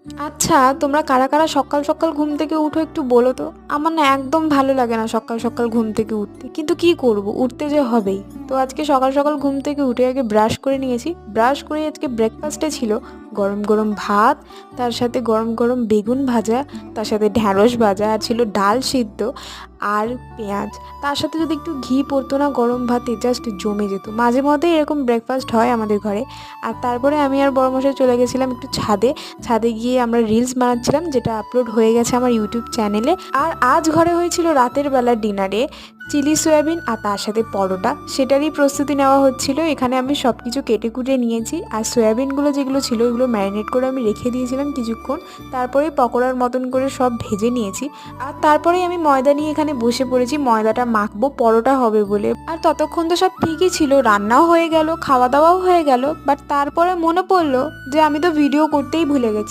আচ্ছা, তোমরা কারা, কারা সকাল, সকাল ঘুম থেকে উঠো একটু বলো তো? আমার না একদম ভালো লাগে না সকাল, সকাল ঘুম থেকে উঠতে। কিন্তু কি করব? উঠতে যে হবেই। তো আজকে সকাল, সকাল ঘুম থেকে উঠে আগে ব্রাশ করে নিয়েছি। ব্রাশ করে আজকে ব্রেকফাস্টে ছিল গরম, গরম ভাত, তার সাথে গরম, গরম বেগুন ভাজা, তার সাথে ঢ্যাঁড়স ভাজা, আর ছিল ডাল সিদ্ধ আর পেঁয়াজ। তার সাথে যদি একটু ঘি পড়তো না গরম ভাতে জাস্ট জমে যেত। মাঝে মধ্যেই এরকম ব্রেকফাস্ট হয় আমাদের ঘরে। আর তারপরে আমি আর বড়মশাই চলে গেছিলাম একটু ছাদে। ছাদে গিয়ে আমরা রিলস বানাচ্ছিলাম, যেটা আপলোড হয়ে গেছে আমার ইউটিউব চ্যানেলে। আর আজ ঘরে হয়েছিল রাতের বেলার ডিনারে চিলি সয়াবিন আর তার সাথে পরোটা, সেটারই প্রস্তুতি নেওয়া হচ্ছিল। এখানে আমি সব কিছু কেটে কুটে নিয়েছি, আর সয়াবিনগুলো যেগুলো ছিল ওইগুলো ম্যারিনেট করে আমি রেখে দিয়েছিলাম কিছুক্ষণ। তারপরে পকোড়ার মতন করে সব ভেজে নিয়েছি। আর তারপরেই আমি ময়দা নিয়ে এখানে বসে পড়েছি, ময়দাটা মাখবো পরোটা হবে বলে। আর ততক্ষণ তো সব ঠিকই ছিল, রান্নাও হয়ে গেল, খাওয়া দাওয়াও হয়ে গেল। বাট তারপরে মনে পড়লো যে আমি তো ভিডিও করতেই ভুলে গেছি।